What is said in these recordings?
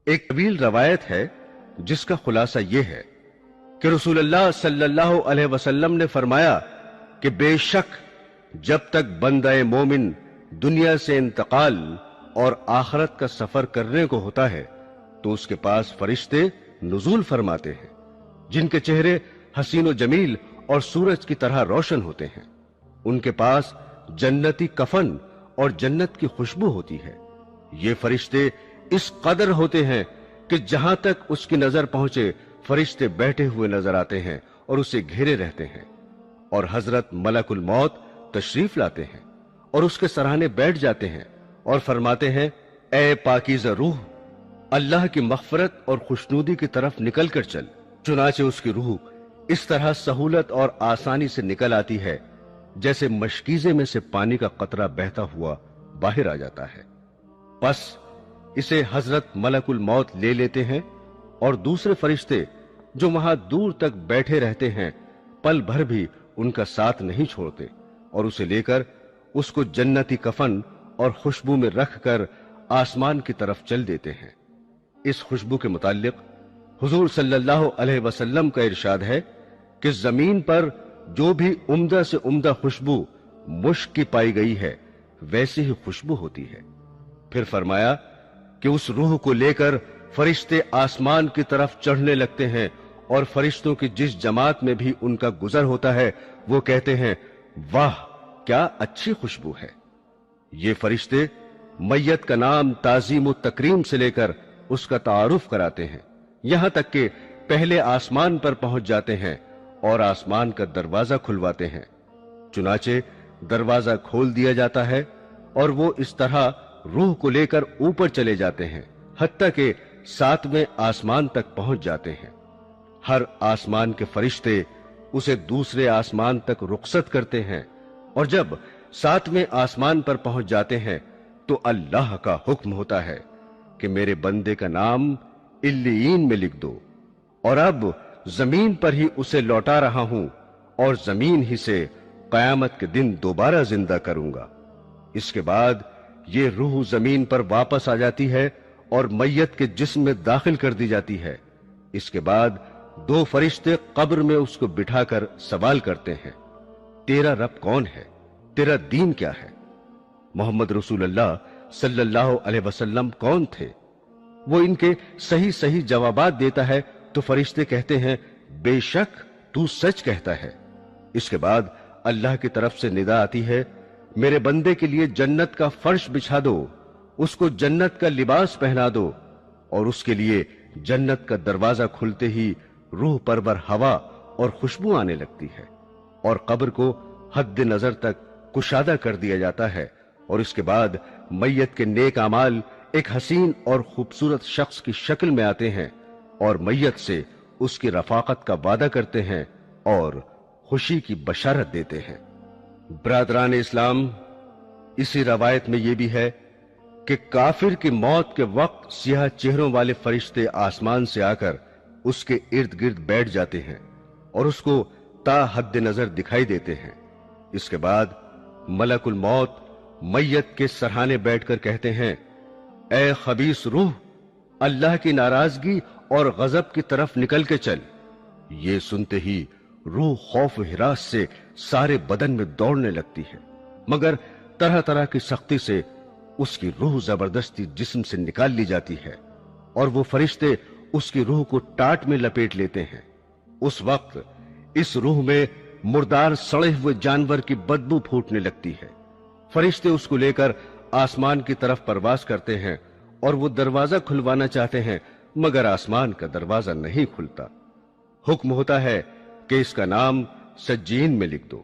ایک طویل روایت ہے جس کا خلاصہ یہ ہے کہ رسول اللہ صلی اللہ علیہ وسلم نے فرمایا کہ بے شک جب تک بندہ مومن دنیا سے انتقال اور آخرت کا سفر کرنے کو ہوتا ہے تو اس کے پاس فرشتے نزول فرماتے ہیں جن کے چہرے حسین و جمیل اور سورج کی طرح روشن ہوتے ہیں. ان کے پاس جنتی کفن اور جنت کی خوشبو ہوتی ہے. یہ فرشتے اس قدر ہوتے ہیں کہ جہاں تک اس کی نظر پہنچے فرشتے بیٹھے ہوئے نظر آتے ہیں اور اسے گھیرے رہتے ہیں. اور حضرت ملک الموت تشریف لاتے ہیں اور اس کے سرانے بیٹھ جاتے ہیں اور فرماتے ہیں اے پاکیزہ روح، اللہ کی مغفرت اور خوشنودی کی طرف نکل کر چل. چنانچہ اس کی روح اس طرح سہولت اور آسانی سے نکل آتی ہے جیسے مشکیزے میں سے پانی کا قطرہ بہتا ہوا باہر آ جاتا ہے. پس اسے حضرت ملک الموت لے لیتے ہیں اور دوسرے فرشتے جو وہاں دور تک بیٹھے رہتے ہیں پل بھر بھی ان کا ساتھ نہیں چھوڑتے اور اسے لے کر اس کو جنتی کفن اور خوشبو میں رکھ کر آسمان کی طرف چل دیتے ہیں. اس خوشبو کے متعلق حضور صلی اللہ علیہ وسلم کا ارشاد ہے کہ زمین پر جو بھی عمدہ سے عمدہ خوشبو مشک کی پائی گئی ہے ویسی ہی خوشبو ہوتی ہے. پھر فرمایا کہ اس روح کو لے کر فرشتے آسمان کی طرف چڑھنے لگتے ہیں اور فرشتوں کی جس جماعت میں بھی ان کا گزر ہوتا ہے وہ کہتے ہیں واہ کیا اچھی خوشبو ہے. یہ فرشتے میت کا نام تعظیم و تکریم سے لے کر اس کا تعارف کراتے ہیں یہاں تک کہ پہلے آسمان پر پہنچ جاتے ہیں اور آسمان کا دروازہ کھلواتے ہیں. چنانچہ دروازہ کھول دیا جاتا ہے اور وہ اس طرح روح کو لے کر اوپر چلے جاتے ہیں حتیٰ کہ 7ویں آسمان تک پہنچ جاتے ہیں. ہر آسمان کے فرشتے اسے دوسرے آسمان تک رخصت کرتے ہیں اور جب 7ویں آسمان پر پہنچ جاتے ہیں تو اللہ کا حکم ہوتا ہے کہ میرے بندے کا نام علیین میں لکھ دو اور اب زمین پر ہی اسے لوٹا رہا ہوں اور زمین ہی سے قیامت کے دن دوبارہ زندہ کروں گا. اس کے بعد یہ روح زمین پر واپس آ جاتی ہے اور میت کے جسم میں داخل کر دی جاتی ہے. اس کے بعد 2 فرشتے قبر میں اس کو بٹھا کر سوال کرتے ہیں تیرا رب کون ہے؟ تیرا دین کیا ہے؟ محمد رسول اللہ صلی اللہ علیہ وسلم کون تھے؟ وہ ان کے صحیح جوابات دیتا ہے تو فرشتے کہتے ہیں بے شک تو سچ کہتا ہے. اس کے بعد اللہ کی طرف سے ندا آتی ہے میرے بندے کے لیے جنت کا فرش بچھا دو، اس کو جنت کا لباس پہنا دو اور اس کے لیے جنت کا دروازہ کھلتے ہی روح پرور ہوا اور خوشبو آنے لگتی ہے اور قبر کو حد نظر تک کشادہ کر دیا جاتا ہے اور اس کے بعد میت کے نیک اعمال ایک حسین اور خوبصورت شخص کی شکل میں آتے ہیں اور میت سے اس کی رفاقت کا وعدہ کرتے ہیں اور خوشی کی بشارت دیتے ہیں. برادران اسلام، اسی روایت میں یہ بھی ہے کہ کافر کی موت کے وقت سیاہ چہروں والے فرشتے آسمان سے آ کر اس کے ارد گرد بیٹھ جاتے ہیں اور اس کو تا حد نظر دکھائی دیتے ہیں. اس کے بعد ملک الموت میت کے سرہانے بیٹھ کر کہتے ہیں اے خبیث روح، اللہ کی ناراضگی اور غضب کی طرف نکل کے چل. یہ سنتے ہی روح خوف و ہراس سے سارے بدن میں دوڑنے لگتی ہے مگر طرح طرح کی سختی سے اس کی روح زبردستی جسم سے نکال لی جاتی ہے اور وہ فرشتے اس کی روح کو ٹاٹ میں لپیٹ لیتے ہیں. اس وقت اس روح میں مردار سڑے ہوئے جانور کی بدبو پھوٹنے لگتی ہے. فرشتے اس کو لے کر آسمان کی طرف پرواز کرتے ہیں اور وہ دروازہ کھلوانا چاہتے ہیں مگر آسمان کا دروازہ نہیں کھلتا. حکم ہوتا ہے کہ اس کا نام سجین میں لکھ دو.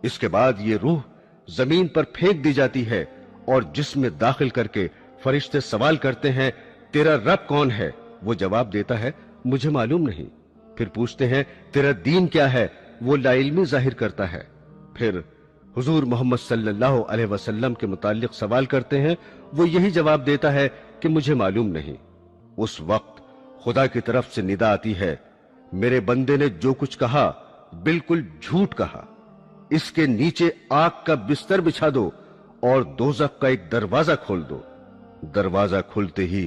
اس کے بعد یہ روح زمین پر پھینک دی جاتی ہے اور جسم میں داخل کر کے فرشتے سوال کرتے ہیں تیرا رب کون ہے؟ وہ جواب دیتا ہے مجھے معلوم نہیں. پھر پوچھتے ہیں تیرا دین کیا ہے؟ وہ لا علمی ظاہر کرتا ہے. پھر حضور محمد صلی اللہ علیہ وسلم کے متعلق سوال کرتے ہیں، وہ یہی جواب دیتا ہے کہ مجھے معلوم نہیں. اس وقت خدا کی طرف سے ندا آتی ہے میرے بندے نے جو کچھ کہا بالکل جھوٹ کہا، اس کے نیچے آگ کا بستر بچھا دو اور دوزخ کا ایک دروازہ کھول دو. دروازہ کھلتے ہی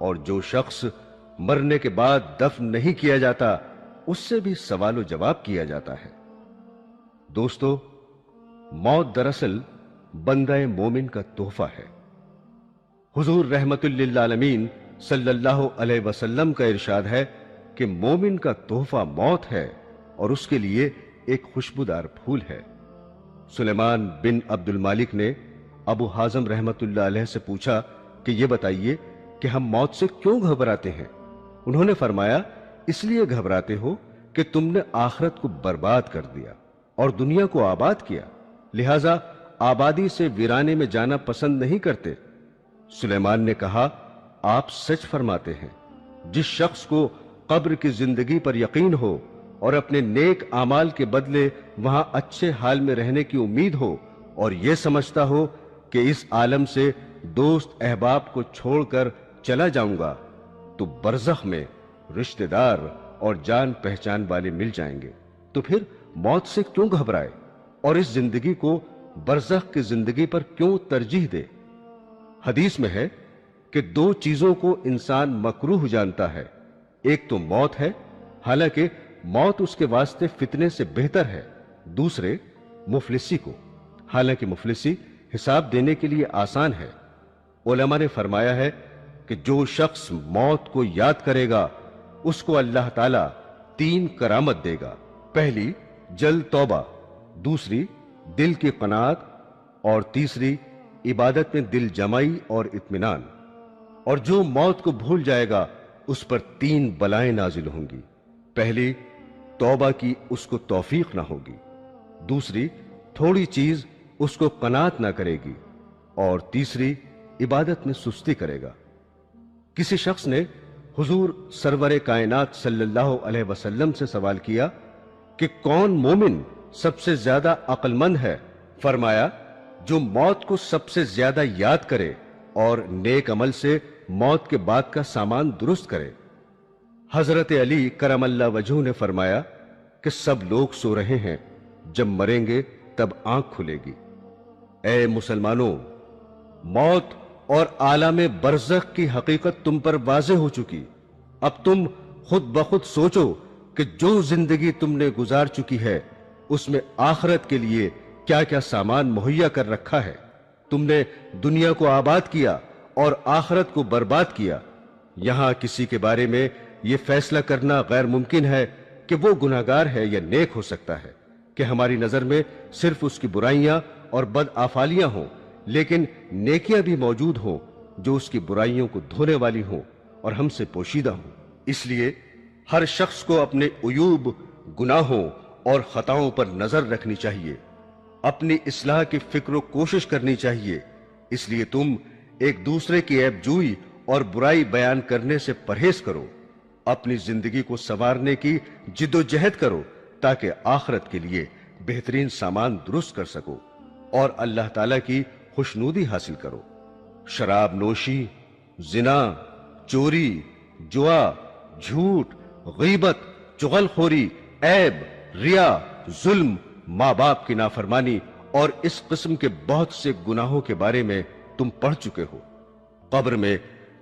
اور جو شخص مرنے کے بعد دفن نہیں کیا جاتا اس سے بھی سوال و جواب کیا جاتا ہے۔ دوستو، موت دراصل بندہ مومن کا تحفہ ہے۔ حضور رحمت للعالمین صلی اللہ علیہ وسلم کا ارشاد ہے کہ مومن کا تحفہ موت ہے اور اس کے لیے ایک خوشبودار پھول ہے۔ سلیمان بن عبد المالک نے ابو حازم رحمت اللہ علیہ سے پوچھا کہ یہ بتائیے کہ ہم موت سے کیوں گھبراتے ہیں؟ انہوں نے فرمایا، اس لیے گھبراتے ہو کہ تم نے آخرت کو برباد کر دیا اور دنیا کو آباد کیا، لہذا آبادی سے ویرانے میں جانا پسند نہیں کرتے۔ سلیمان نے کہا، آپ سچ فرماتے ہیں۔ جس شخص کو قبر کی زندگی پر یقین ہو اور اپنے نیک اعمال کے بدلے وہاں اچھے حال میں رہنے کی امید ہو اور یہ سمجھتا ہو کہ اس عالم سے دوست احباب کو چھوڑ کر چلا جاؤں گا، تو برزخ میں رشتہ دار اور جان پہچان والے مل جائیں گے، تو پھر موت سے کیوں گھبرائے اور اس زندگی کو برزخ کی زندگی پر کیوں ترجیح دے؟ حدیث میں ہے کہ دو چیزوں کو انسان مکروہ جانتا ہے، ایک تو موت ہے، حالانکہ موت اس کے واسطے فتنے سے بہتر ہے، دوسرے مفلسی کو، حالانکہ مفلسی حساب دینے کے لیے آسان ہے۔ علماء نے فرمایا ہے کہ جو شخص موت کو یاد کرے گا اس کو اللہ تعالیٰ 3 کرامت دے گا۔ پہلی جلد توبہ، دوسری دل کی قناعت، اور تیسری عبادت میں دل جمائی اور اطمینان۔ اور جو موت کو بھول جائے گا اس پر 3 بلائیں نازل ہوں گی۔ پہلی، توبہ کی اس کو توفیق نہ ہوگی، دوسری، تھوڑی چیز اس کو قناعت نہ کرے گی، اور تیسری، عبادت میں سستی کرے گا۔ کسی شخص نے حضور سرور کائنات صلی اللہ علیہ وسلم سے سوال کیا کہ کون مومن سب سے زیادہ عقل مند ہے؟ فرمایا، جو موت کو سب سے زیادہ یاد کرے اور نیک عمل سے موت کے بعد کا سامان درست کرے۔ حضرت علی کرم اللہ وجہہ نے فرمایا کہ سب لوگ سو رہے ہیں، جب مریں گے تب آنکھ کھلے گی۔ اے مسلمانوں، موت اور عالم برزخ کی حقیقت تم پر واضح ہو چکی۔ اب تم خود بخود سوچو کہ جو زندگی تم نے گزار چکی ہے اس میں آخرت کے لیے کیا کیا سامان مہیا کر رکھا ہے۔ تم نے دنیا کو آباد کیا اور آخرت کو برباد کیا۔ یہاں کسی کے بارے میں یہ فیصلہ کرنا غیر ممکن ہے کہ وہ گناہگار ہے یا نیک ہو سکتا ہے، کہ ہماری نظر میں صرف اس کی برائیاں اور بد آفالیاں ہوں، لیکن نیکیاں بھی موجود ہوں جو اس کی برائیوں کو دھونے والی ہوں اور ہم سے پوشیدہ ہوں۔ اس لیے ہر شخص کو اپنے عیوب، گناہوں اور خطاؤں پر نظر رکھنی چاہیے، اپنی اصلاح کی فکر و کوشش کرنی چاہیے۔ اس لیے تم ایک دوسرے کی عیب جوئی اور برائی بیان کرنے سے پرہیز کرو، اپنی زندگی کو سنوارنے کی جد و جہد کرو تاکہ آخرت کے لیے بہترین سامان درست کر سکو اور اللہ تعالیٰ کی خوشنودی حاصل کرو۔ شراب نوشی، زنا، چوری، جوا، جھوٹ، غیبت، چغل خوری، عیب، ریا، ظلم، ماں باپ کی نافرمانی اور اس قسم کے بہت سے گناہوں کے بارے میں تم پڑھ چکے ہو۔ قبر میں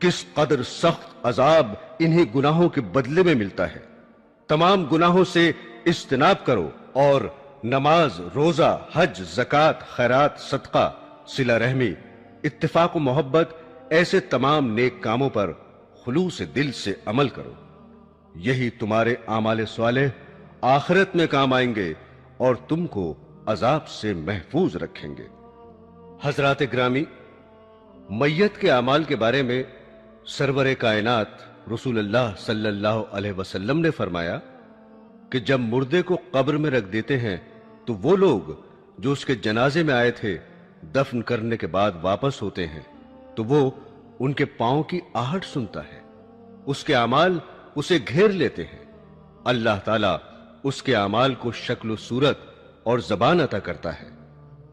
کس قدر سخت عذاب انہی گناہوں کے بدلے میں ملتا ہے۔ تمام گناہوں سے اجتناب کرو اور نماز، روزہ، حج، زکوٰۃ، خیرات، صدقہ، صلہ رحمی، اتفاق و محبت، ایسے تمام نیک کاموں پر خلوص دل سے عمل کرو۔ یہی تمہارے اعمال صالح آخرت میں کام آئیں گے اور تم کو عذاب سے محفوظ رکھیں گے۔ حضرات گرامی، میت کے اعمال کے بارے میں سرور کائنات رسول اللہ صلی اللہ علیہ وسلم نے فرمایا کہ جب مردے کو قبر میں رکھ دیتے ہیں تو وہ لوگ جو اس کے جنازے میں آئے تھے دفن کرنے کے بعد واپس ہوتے ہیں تو وہ ان کے پاؤں کی آہٹ سنتا ہے، اس کے اعمال اسے گھیر لیتے ہیں۔ اللہ تعالیٰ اس کے اعمال کو شکل و صورت اور زبان عطا کرتا ہے۔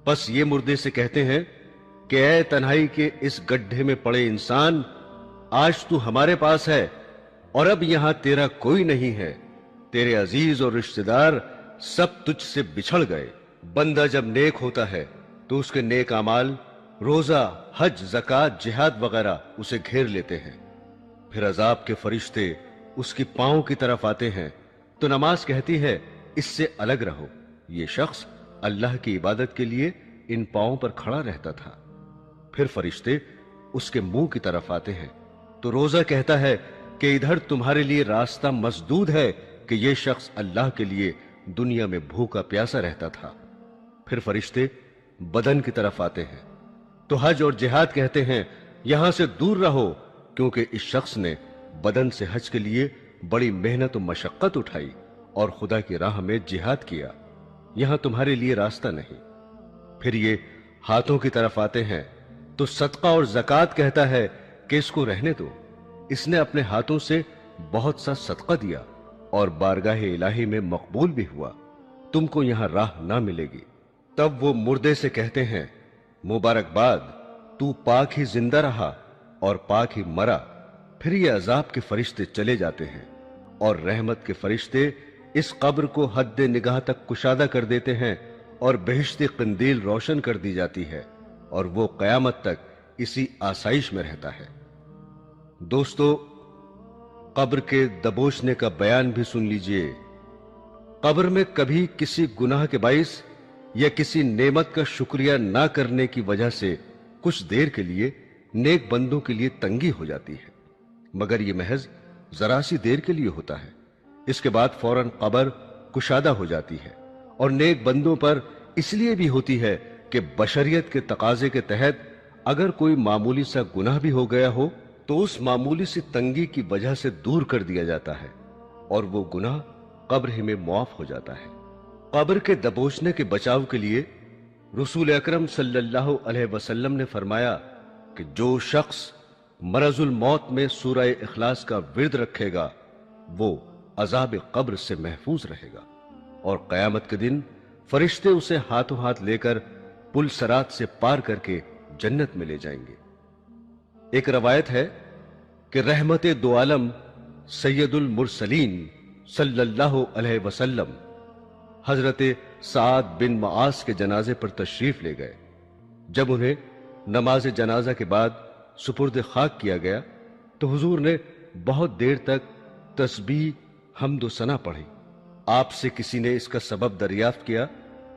پس یہ مردے سے کہتے ہیں کہ اے تنہائی کے اس گڈھے میں پڑے انسان، آج تو ہمارے پاس ہے اور اب یہاں تیرا کوئی نہیں ہے، تیرے عزیز اور رشتہ دار سب تجھ سے بچھڑ گئے۔ بندہ جب نیک ہوتا ہے تو اس کے نیک اعمال، روزہ، حج، زکوٰۃ، جہاد وغیرہ اسے گھیر لیتے ہیں۔ پھر عذاب کے فرشتے اس کی پاؤں کی طرف آتے ہیں تو نماز کہتی ہے اس سے الگ رہو، یہ شخص اللہ کی عبادت کے لیے ان پاؤں پر کھڑا رہتا تھا۔ پھر فرشتے اس کے منہ کی طرف آتے ہیں تو روزہ کہتا ہے کہ ادھر تمہارے لیے راستہ مسدود ہے کہ یہ شخص اللہ کے لیے دنیا میں بھوکا پیاسا رہتا تھا۔ پھر فرشتے بدن کی طرف آتے ہیں تو حج اور جہاد کہتے ہیں یہاں سے دور رہو، کیونکہ اس شخص نے بدن سے حج کے لیے بڑی محنت و مشقت اٹھائی اور خدا کی راہ میں جہاد کیا، یہاں تمہارے لیے راستہ نہیں۔ پھر یہ ہاتھوں کی طرف آتے ہیں تو صدقہ اور زکوٰۃ کہتا ہے کہ اس کو رہنے دو، اس نے اپنے ہاتھوں سے بہت سا صدقہ دیا اور بارگاہ الہی میں مقبول بھی ہوا، تم کو یہاں راہ نہ ملے گی۔ تب وہ مردے سے کہتے ہیں مبارکباد، تو پاک ہی زندہ رہا اور پاک ہی مرا۔ پھر یہ عذاب کے فرشتے چلے جاتے ہیں اور رحمت کے فرشتے اس قبر کو حد نگاہ تک کشادہ کر دیتے ہیں اور بہشتی قندیل روشن کر دی جاتی ہے اور وہ قیامت تک اسی آسائش میں رہتا ہے۔ دوستو، قبر کے دبوچنے کا بیان بھی سن لیجئے۔ قبر میں کبھی کسی گناہ کے باعث یا کسی نعمت کا شکریہ نہ کرنے کی وجہ سے کچھ دیر کے لیے نیک بندوں کے لیے تنگی ہو جاتی ہے، مگر یہ محض ذرا سی دیر کے لیے ہوتا ہے۔ اس کے بعد فوراً قبر کشادہ ہو جاتی ہے اور نیک بندوں پر اس لیے بھی ہوتی ہے کہ بشریت کے تقاضے کے تحت اگر کوئی معمولی سا گناہ بھی ہو گیا ہو تو اس معمولی سی تنگی کی وجہ سے دور کر دیا جاتا ہے اور وہ گناہ قبر ہی میں معاف ہو جاتا ہے۔ قبر کے دبوچنے کے بچاؤ کے لیے رسول اکرم صلی اللہ علیہ وسلم نے فرمایا کہ جو شخص مرض الموت میں سورہ اخلاص کا ورد رکھے گا وہ عذاب قبر سے محفوظ رہے گا اور قیامت کے دن فرشتے اسے ہاتھوں ہاتھ لے کر پل صراط سے پار کر کے جنت میں لے جائیں گے۔ ایک روایت ہے کہ رحمت دو عالم سید المرسلین صلی اللہ علیہ وسلم حضرت سعد بن معاذ کے جنازے پر تشریف لے گئے۔ جب انہیں نماز جنازہ کے بعد سپرد خاک کیا گیا تو حضور نے بہت دیر تک تسبیح، حمد و ثنا پڑھی۔ آپ سے کسی نے اس کا سبب دریافت کیا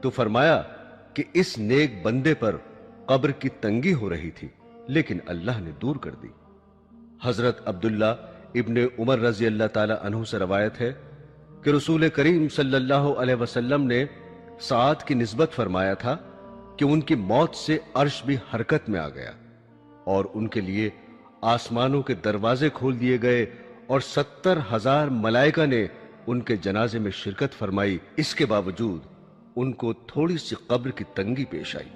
تو فرمایا کہ اس نیک بندے پر قبر کی تنگی ہو رہی تھی لیکن اللہ نے دور کر دی۔ حضرت عبداللہ ابن عمر رضی اللہ تعالی عنہ سے روایت ہے کہ رسول کریم صلی اللہ علیہ وسلم نے سعد کی نسبت فرمایا تھا کہ ان کی موت سے عرش بھی حرکت میں آ گیا اور ان کے لیے آسمانوں کے دروازے کھول دیے گئے اور 70,000 ملائکہ نے ان کے جنازے میں شرکت فرمائی۔ اس کے باوجود ان کو تھوڑی سی قبر کی تنگی پیش آئی۔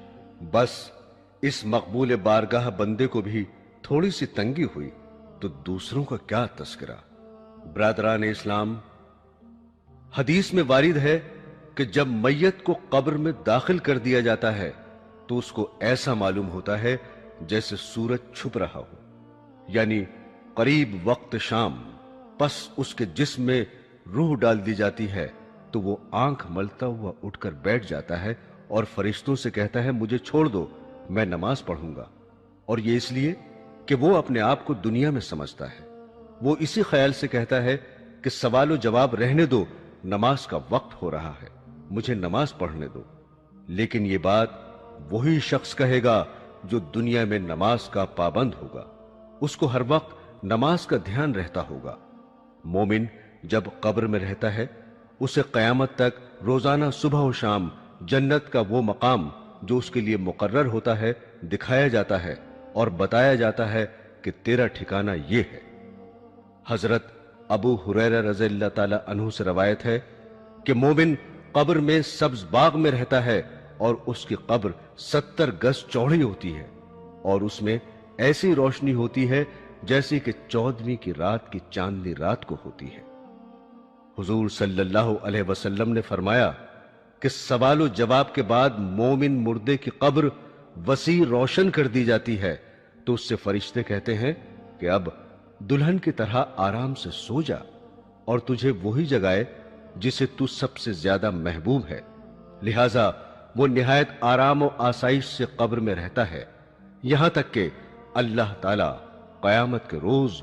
بس اس مقبول بارگاہ بندے کو بھی تھوڑی سی تنگی ہوئی تو دوسروں کا کیا تذکرہ۔ برادران اسلام، حدیث میں وارد ہے کہ جب میت کو قبر میں داخل کر دیا جاتا ہے تو اس کو ایسا معلوم ہوتا ہے جیسے سورج چھپ رہا ہو، یعنی قریب وقت شام۔ پس اس کے جسم میں روح ڈال دی جاتی ہے تو وہ آنکھ ملتا ہوا اٹھ کر بیٹھ جاتا ہے اور فرشتوں سے کہتا ہے مجھے چھوڑ دو، میں نماز پڑھوں گا۔ اور یہ اس لیے کہ وہ اپنے آپ کو دنیا میں سمجھتا ہے۔ وہ اسی خیال سے کہتا ہے کہ سوال و جواب رہنے دو، نماز کا وقت ہو رہا ہے، مجھے نماز پڑھنے دو۔ لیکن یہ بات وہی شخص کہے گا جو دنیا میں نماز کا پابند ہوگا، اس کو ہر وقت نماز کا دھیان رہتا ہوگا۔ مومن جب قبر میں رہتا ہے اسے قیامت تک روزانہ صبح و شام جنت کا وہ مقام جو اس کے لیے مقرر ہوتا ہے دکھایا جاتا ہے اور بتایا جاتا ہے کہ تیرا ٹھکانہ یہ ہے۔ حضرت ابو ہریرہ رضی اللہ تعالی عنہ سے روایت ہے کہ مومن قبر میں سبز باغ میں رہتا ہے اور اس کی قبر 70 گز چوڑی ہوتی ہے اور اس میں ایسی روشنی ہوتی ہے جیسے کہ 14ویں کی رات کی چاندنی رات کو ہوتی ہے۔ حضور صلی اللہ علیہ وسلم نے فرمایا کہ سوال و جواب کے بعد مومن مردے کی قبر وسیع روشن کر دی جاتی ہے تو اس سے فرشتے کہتے ہیں کہ اب دلہن کی طرح آرام سے سو جا اور تجھے وہی جگائے جسے تو سب سے زیادہ محبوب ہے۔ لہٰذا وہ نہایت آرام و آسائش سے قبر میں رہتا ہے، یہاں تک کہ اللہ تعالی قیامت کے روز